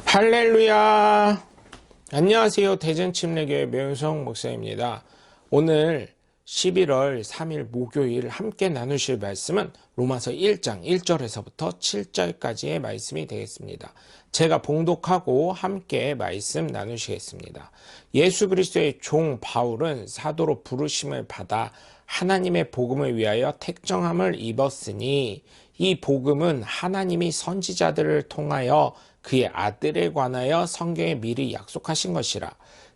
할렐루야. 안녕하세요. 대전침례교회 명성 목사입니다. 오늘 11월 3일 목요일 함께 나누실 말씀은 로마서 1장 1절에서부터 7절까지의 말씀이 되겠습니다. 제가 봉독하고 함께 말씀 나누시겠습니다. 예수 그리스도의 종 바울은 사도로 부르심을 받아 하나님의 복음을 위하여 택정함을 입었으니 이 복음은 하나님이 선지자들을 통하여 그의 아들에 관하여 성경에 미리 약속하신 것이라.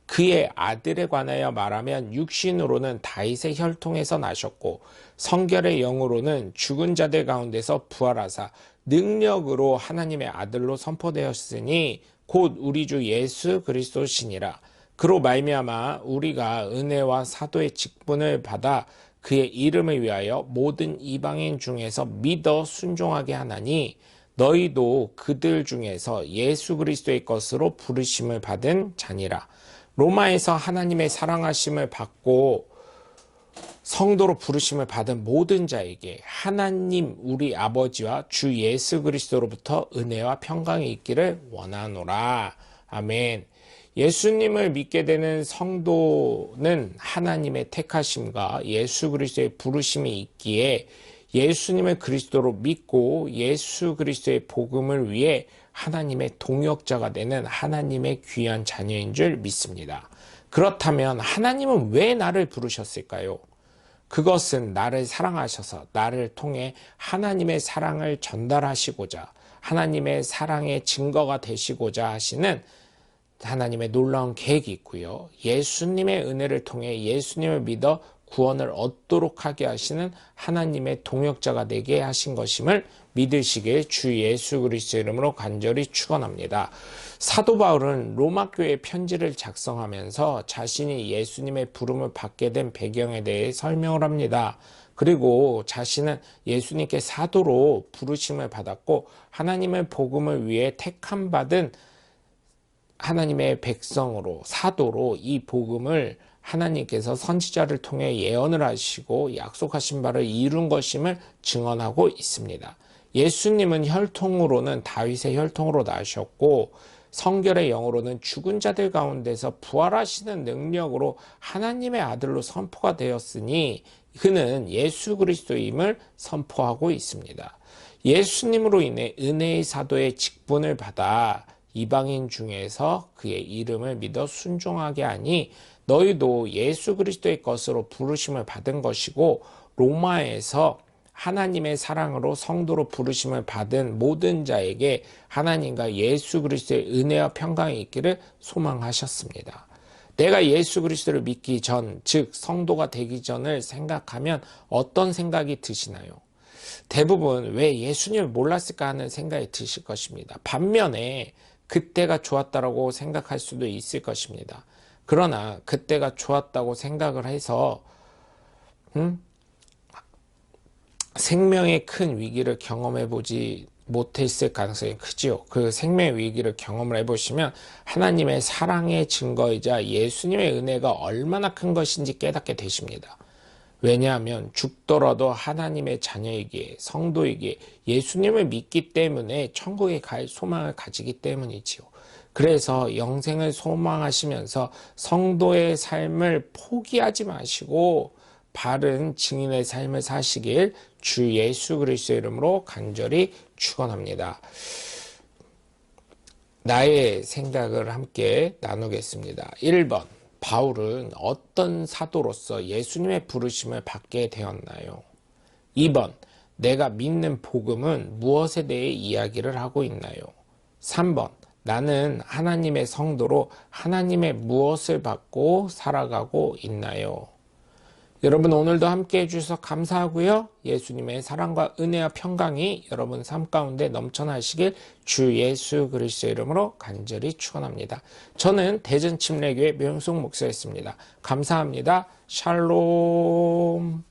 그의 아들에 관하여 말하면 육신으로는 다윗의 혈통에서 나셨고 성결의 영으로는 죽은 자들 가운데서 부활하사 능력으로 하나님의 아들로 선포되었으니 곧 우리 주 예수 그리스도시니라. 그로 말미암아 우리가 은혜와 사도의 직분을 받아 그의 이름을 위하여 모든 이방인 중에서 믿어 순종하게 하나니 너희도 그들 중에서 예수 그리스도의 것으로 부르심을 받은 자니라. 로마에서 하나님의 사랑하심을 받고 성도로 부르심을 받은 모든 자에게 하나님 우리 아버지와 주 예수 그리스도로부터 은혜와 평강이 있기를 원하노라. 아멘. 예수님을 믿게 되는 성도는 하나님의 택하심과 예수 그리스도의 부르심이 있기에 예수님을 그리스도로 믿고 예수 그리스도의 복음을 위해 하나님의 동역자가 되는 하나님의 귀한 자녀인 줄 믿습니다. 그렇다면 하나님은 왜 나를 부르셨을까요? 그것은 나를 사랑하셔서 나를 통해 하나님의 사랑을 전달하시고자 하나님의 사랑의 증거가 되시고자 하시는 하나님의 놀라운 계획이 있고요. 예수님의 은혜를 통해 예수님을 믿어 구원을 얻도록 하게 하시는 하나님의 동역자가 되게 하신 것임을 믿으시길 주 예수 그리스도 이름으로 간절히 축원합니다. 사도 바울은 로마 교회 편지를 작성하면서 자신이 예수님의 부름을 받게 된 배경에 대해 설명을 합니다. 그리고 자신은 예수님께 사도로 부르심을 받았고 하나님의 복음을 위해 택함 받은 하나님의 백성으로 사도로 이 복음을 하나님께서 선지자를 통해 예언을 하시고 약속하신 바를 이룬 것임을 증언하고 있습니다. 예수님은 혈통으로는 다윗의 혈통으로 나셨고 성결의 영으로는 죽은 자들 가운데서 부활하시는 능력으로 하나님의 아들로 선포가 되었으니 그는 예수 그리스도임을 선포하고 있습니다. 예수님으로 인해 은혜의 사도의 직분을 받아 이방인 중에서 그의 이름을 믿어 순종하게 하니 너희도 예수 그리스도의 것으로 부르심을 받은 것이고 로마에서 하나님의 사랑으로 성도로 부르심을 받은 모든 자에게 하나님과 예수 그리스도의 은혜와 평강이 있기를 소망하셨습니다. 내가 예수 그리스도를 믿기 전, 즉 성도가 되기 전을 생각하면 어떤 생각이 드시나요? 대부분 왜 예수님을 몰랐을까 하는 생각이 드실 것입니다. 반면에 그때가 좋았다라고 생각할 수도 있을 것입니다. 그러나 그때가 좋았다고 생각을 해서 생명의 큰 위기를 경험해 보지 못했을 가능성이 크지요. 그 생명의 위기를 경험을 해보시면 하나님의 사랑의 증거이자 예수님의 은혜가 얼마나 큰 것인지 깨닫게 되십니다. 왜냐하면 죽더라도 하나님의 자녀이기에 성도이기에 예수님을 믿기 때문에 천국에 갈 소망을 가지기 때문이지요. 그래서 영생을 소망하시면서 성도의 삶을 포기하지 마시고 바른 증인의 삶을 사시길 주 예수 그리스도 이름으로 간절히 축원합니다. 나의 생각을 함께 나누겠습니다. 1번, 바울은 어떤 사도로서 예수님의 부르심을 받게 되었나요? 2번, 내가 믿는 복음은 무엇에 대해 이야기를 하고 있나요? 3번, 나는 하나님의 성도로 하나님의 무엇을 받고 살아가고 있나요? 여러분 오늘도 함께 해주셔서 감사하고요. 예수님의 사랑과 은혜와 평강이 여러분 삶 가운데 넘쳐나시길 주 예수 그리스도 이름으로 간절히 축원합니다. 저는 대전침례교회 명숙 목사였습니다. 감사합니다. 샬롬.